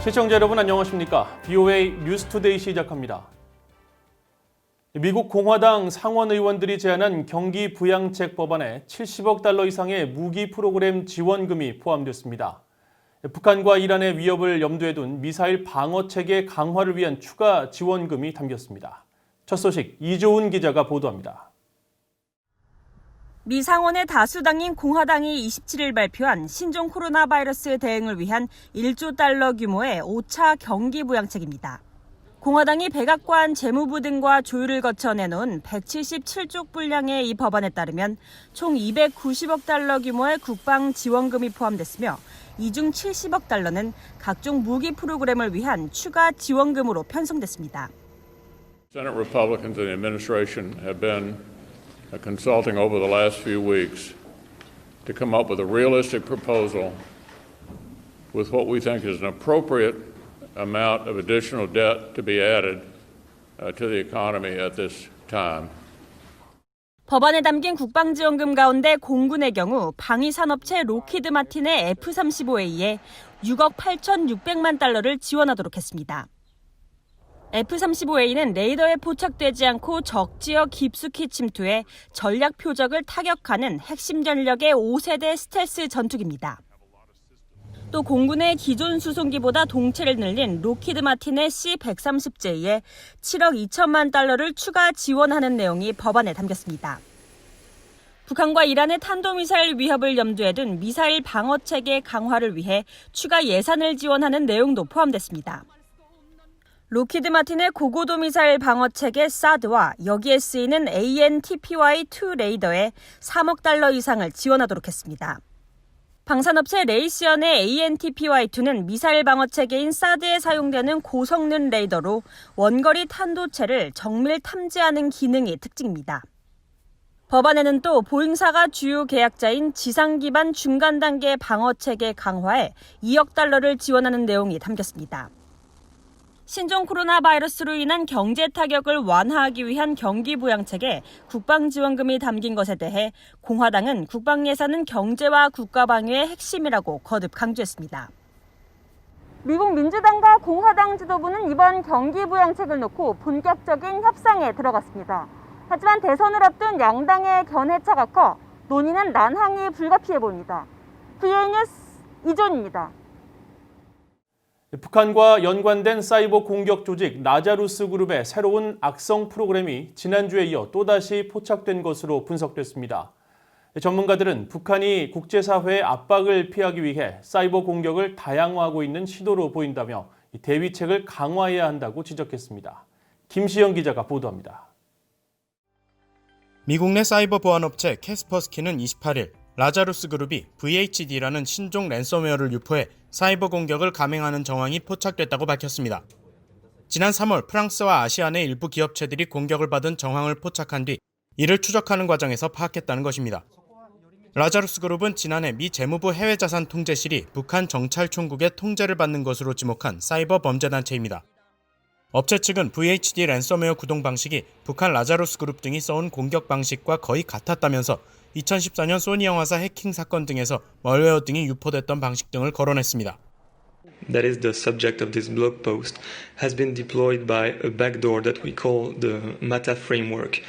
시청자 여러분 안녕하십니까? BOA 뉴스투데이 시작합니다. 미국 공화당 상원 의원들이 제안한 경기 부양책 법안에 70억 달러 이상의 무기 프로그램 지원금이 포함됐습니다. 북한과 이란의 위협을 염두에 둔 미사일 방어 체계 강화를 위한 추가 지원금이 담겼습니다. 첫 소식 이조은 기자가 보도합니다. 미 상원의 다수당인 공화당이 27일 발표한 신종 코로나 바이러스 대응을 위한 1조 달러 규모의 5차 경기 부양책입니다. 공화당이 백악관 재무부 등과 조율을 거쳐 내놓은 177조 분량의 이 법안에 따르면 총 290억 달러 규모의 국방 지원금이 포함됐으며 이 중 70억 달러는 각종 무기 프로그램을 위한 추가 지원금으로 편성됐습니다. Senate Republicans and the administration have been consulting over the last few weeks to come up with a realistic proposal with what we think is an appropriate amount of additional debt to be added to the economy at this time. 법안에 담긴 국방지원금 가운데 공군의 경우 방위산업체 로키드 마틴의 F-35A에 6억 8,600만 달러를 지원하도록 했습니다. F-35A는 레이더에 포착되지 않고 적 지역 깊숙이 침투해 전략 표적을 타격하는 핵심 전력의 5세대 스텔스 전투기입니다. 또 공군의 기존 수송기보다 동체를 늘린 로키드 마틴의 C-130J에 7억 2천만 달러를 추가 지원하는 내용이 법안에 담겼습니다. 북한과 이란의 탄도미사일 위협을 염두에 둔 미사일 방어체계 강화를 위해 추가 예산을 지원하는 내용도 포함됐습니다. 로키드 마틴의 고고도 미사일 방어체계 사드와 여기에 쓰이는 AN/TPY-2 레이더에 3억 달러 이상을 지원하도록 했습니다. 방산업체 레이시언의 AN/TPY-2는 미사일 방어체계인 사드에 사용되는 고성능 레이더로 원거리 탄도체를 정밀 탐지하는 기능이 특징입니다. 법안에는 또 보잉사가 주요 계약자인 지상 기반 중간 단계 방어체계 강화에 2억 달러를 지원하는 내용이 담겼습니다. 신종 코로나 바이러스로 인한 경제 타격을 완화하기 위한 경기 부양책에 국방 지원금이 담긴 것에 대해 공화당은 국방 예산은 경제와 국가 방위의 핵심이라고 거듭 강조했습니다. 미국 민주당과 공화당 지도부는 이번 경기 부양책을 놓고 본격적인 협상에 들어갔습니다. 하지만 대선을 앞둔 양당의 견해차가 커 논의는 난항이 불가피해 보입니다. BOA 뉴스 이존입니다. 북한과 연관된 사이버 공격 조직 라자루스 그룹의 새로운 악성 프로그램이 지난주에 이어 또다시 포착된 것으로 분석됐습니다. 전문가들은 북한이 국제사회의 압박을 피하기 위해 사이버 공격을 다양화하고 있는 시도로 보인다며 대비책을 강화해야 한다고 지적했습니다. 김시영 기자가 보도합니다. 미국 내 사이버 보안업체 캐스퍼스키는 28일 라자루스 그룹이 VHD라는 신종 랜섬웨어를 유포해 사이버 공격을 감행하는 정황이 포착됐다고 밝혔습니다. 지난 3월 프랑스와 아시아 내 일부 기업체들이 공격을 받은 정황을 포착한 뒤 이를 추적하는 과정에서 파악했다는 것입니다. 라자루스 그룹은 지난해 미 재무부 해외자산 통제실이 북한 정찰총국의 통제를 받는 것으로 지목한 사이버 범죄단체입니다. 업체 측은 VHD 랜섬웨어 구동 방식이 북한 라자루스 그룹 등이 써온 공격 방식과 거의 같았다면서 2014년 소니 영화사 해킹 사건 등에서 멀웨어 등이 유포됐던 방식 등을 거론했습니다. That is the subject of this blog post has been deployed by a backdoor that we call the MATA framework.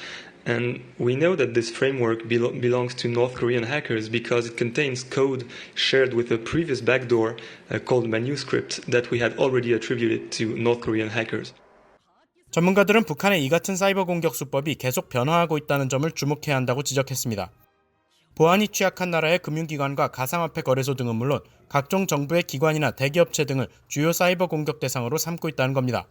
And we know that this framework belongs to North Korean hackers because it contains code shared with a previous backdoor called Manuscript that we had already attributed to North Korean hackers. 전문가들은 북한의 이 같은 사이버 공격 수법이 계속 변화하고 있다는 점을 주목해야 한다고 지적했습니다. 보안이 취약한 나라의 금융기관과 가상화폐 거래소 등은 물론 각종 정부의 기관이나 대기업체 등을 주요 사이버 공격 대상으로 삼고 있다는 겁니다.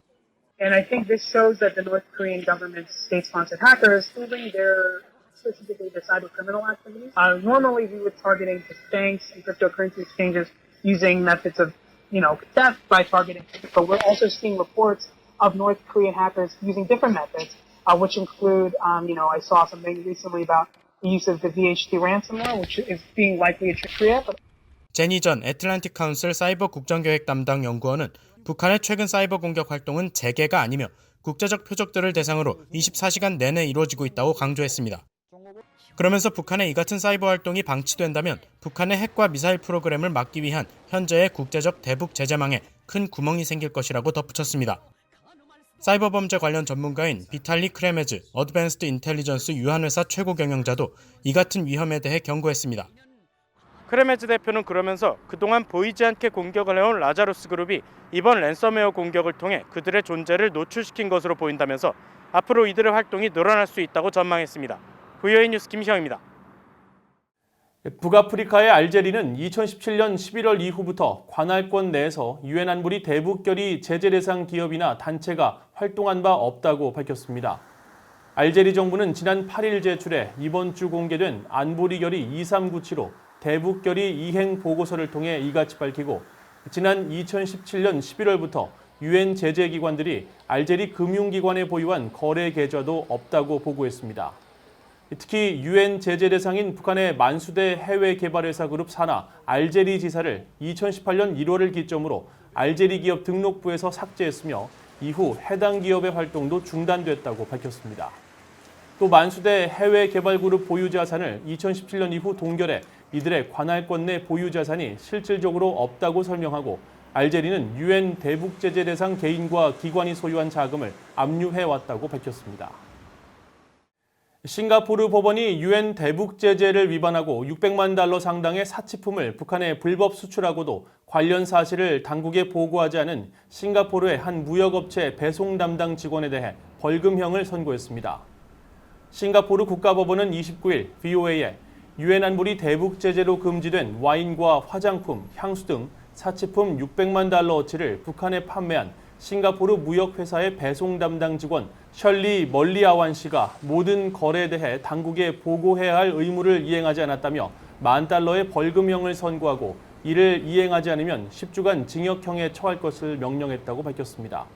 And I think this shows that the North Korean government's state-sponsored hackers proving their specifically the cyber criminal activities. Normally we were targeting just banks and cryptocurrency exchanges using methods of, theft by targeting. But we're also seeing reports of North Korean hackers using different methods, which include, I saw something recently about the use of the VHD ransomware, which is being likely a trick Korea. 제니 전 애틀랜틱 카운슬 사이버 국정계획 담당 연구원은 북한의 최근 사이버 공격 활동은 재개가 아니며 국제적 표적들을 대상으로 24시간 내내 이루어지고 있다고 강조했습니다. 그러면서 북한의 이 같은 사이버 활동이 방치된다면 북한의 핵과 미사일 프로그램을 막기 위한 현재의 국제적 대북 제재망에 큰 구멍이 생길 것이라고 덧붙였습니다. 사이버 범죄 관련 전문가인 비탈리 크레메즈 어드밴스드 인텔리전스 유한회사 최고 경영자도 이 같은 위험에 대해 경고했습니다. 크레메즈 대표는 그러면서 그동안 보이지 않게 공격을 해온 라자루스 그룹이 이번 랜섬웨어 공격을 통해 그들의 존재를 노출시킨 것으로 보인다면서 앞으로 이들의 활동이 늘어날 수 있다고 전망했습니다. VOA 뉴스 김시영입니다. 북아프리카의 알제리는 2017년 11월 이후부터 관할권 내에서 유엔 안보리 대북결의 제재 대상 기업이나 단체가 활동한 바 없다고 밝혔습니다. 알제리 정부는 지난 8일 제출해 이번 주 공개된 안보리 결의 2397호 대북결의 이행 보고서를 통해 이같이 밝히고 지난 2017년 11월부터 유엔 제재기관들이 알제리 금융기관에 보유한 거래 계좌도 없다고 보고했습니다. 특히 유엔 제재 대상인 북한의 만수대 해외개발회사 그룹 산하 알제리 지사를 2018년 1월을 기점으로 알제리 기업 등록부에서 삭제했으며 이후 해당 기업의 활동도 중단됐다고 밝혔습니다. 또 만수대 해외개발그룹 보유 자산을 2017년 이후 동결해 이들의 관할권 내 보유 자산이 실질적으로 없다고 설명하고 알제리는 유엔 대북제재 대상 개인과 기관이 소유한 자금을 압류해왔다고 밝혔습니다. 싱가포르 법원이 유엔 대북제재를 위반하고 600만 달러 상당의 사치품을 북한에 불법 수출하고도 관련 사실을 당국에 보고하지 않은 싱가포르의 한 무역업체 배송 담당 직원에 대해 벌금형을 선고했습니다. 싱가포르 국가법원은 29일 VOA에 유엔 안보리 대북제재로 금지된 와인과 화장품, 향수 등 사치품 600만 달러어치를 북한에 판매한 싱가포르 무역회사의 배송 담당 직원 셜리 멀리아완 씨가 모든 거래에 대해 당국에 보고해야 할 의무를 이행하지 않았다며 $10,000의 벌금형을 선고하고 이를 이행하지 않으면 10주간 징역형에 처할 것을 명령했다고 밝혔습니다.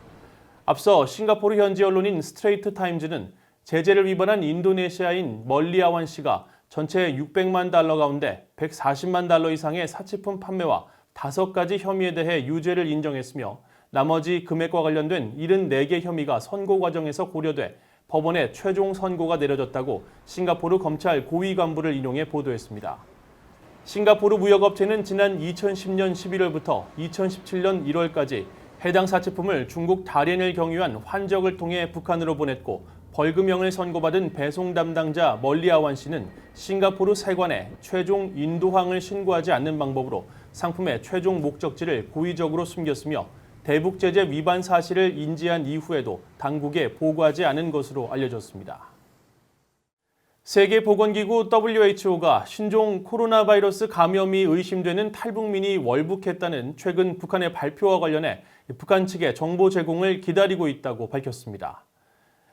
앞서 싱가포르 현지 언론인 스트레이트 타임즈는 제재를 위반한 인도네시아인 멀리아완 씨가 전체 600만 달러 가운데 140만 달러 이상의 사치품 판매와 5가지 혐의에 대해 유죄를 인정했으며 나머지 금액과 관련된 74개 혐의가 선고 과정에서 고려돼 법원에 최종 선고가 내려졌다고 싱가포르 검찰 고위 간부를 인용해 보도했습니다. 싱가포르 무역업체는 지난 2010년 11월부터 2017년 1월까지 해당 사치품을 중국 다롄을 경유한 환적을 통해 북한으로 보냈고 벌금형을 선고받은 배송 담당자 멀리아완 씨는 싱가포르 세관에 최종 인도항을 신고하지 않는 방법으로 상품의 최종 목적지를 고의적으로 숨겼으며 대북제재 위반 사실을 인지한 이후에도 당국에 보고하지 않은 것으로 알려졌습니다. 세계보건기구 WHO가 신종 코로나 바이러스 감염이 의심되는 탈북민이 월북했다는 최근 북한의 발표와 관련해 북한 측의 정보 제공을 기다리고 있다고 밝혔습니다.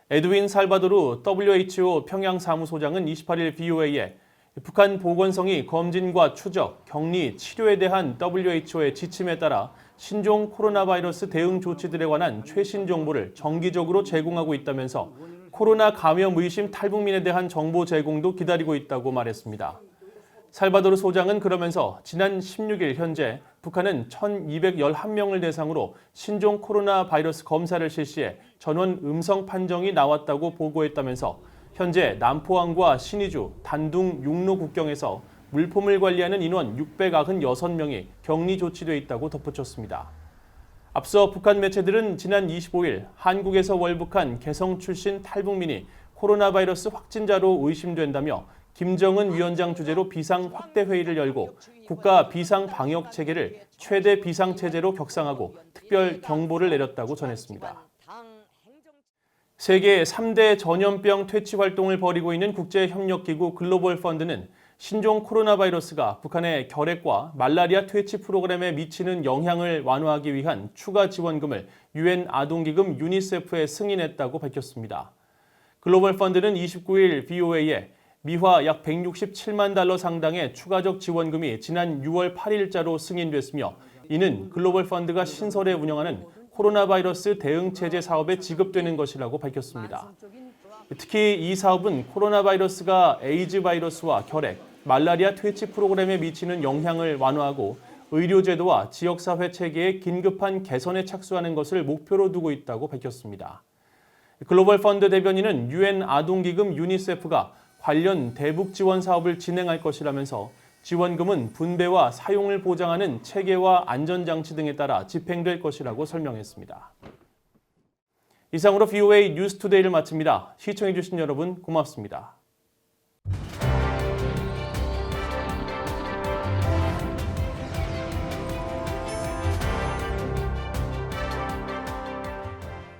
에드윈 살바도르 WHO 평양사무소장은 28일 VOA에 북한 보건성이 검진과 추적, 격리, 치료에 대한 WHO의 지침에 따라 신종 코로나 바이러스 대응 조치들에 관한 최신 정보를 정기적으로 제공하고 있다면서 코로나 감염 의심 탈북민에 대한 정보 제공도 기다리고 있다고 말했습니다. 살바도르 소장은 그러면서 지난 16일 현재 북한은 1,211명을 대상으로 신종 코로나 바이러스 검사를 실시해 전원 음성 판정이 나왔다고 보고했다면서 현재 남포항과 신의주, 단둥, 육로 국경에서 물품을 관리하는 인원 696명이 격리 조치돼 있다고 덧붙였습니다. 앞서 북한 매체들은 지난 25일 한국에서 월북한 개성 출신 탈북민이 코로나 바이러스 확진자로 의심된다며 김정은 위원장 주재로 비상 확대 회의를 열고 국가 비상 방역 체계를 최대 비상 체제로 격상하고 특별 경보를 내렸다고 전했습니다. 세계 3대 전염병 퇴치 활동을 벌이고 있는 국제협력기구 글로벌 펀드는 신종 코로나 바이러스가 북한의 결핵과 말라리아 퇴치 프로그램에 미치는 영향을 완화하기 위한 추가 지원금을 유엔 아동기금 유니세프에 승인했다고 밝혔습니다. 글로벌 펀드는 29일 VOA에 미화 약 167만 달러 상당의 추가적 지원금이 지난 6월 8일자로 승인됐으며 이는 글로벌 펀드가 신설해 운영하는 코로나 바이러스 대응 체제 사업에 지급되는 것이라고 밝혔습니다. 특히 이 사업은 코로나 바이러스가 에이즈 바이러스와 결핵, 말라리아 퇴치 프로그램에 미치는 영향을 완화하고 의료제도와 지역사회 체계의 긴급한 개선에 착수하는 것을 목표로 두고 있다고 밝혔습니다. 글로벌 펀드 대변인은 유엔 아동기금 유니세프가 관련 대북 지원 사업을 진행할 것이라면서 지원금은 분배와 사용을 보장하는 체계와 안전장치 등에 따라 집행될 것이라고 설명했습니다. 이상으로 VOA 뉴스투데이를 마칩니다. 시청해주신 여러분 고맙습니다.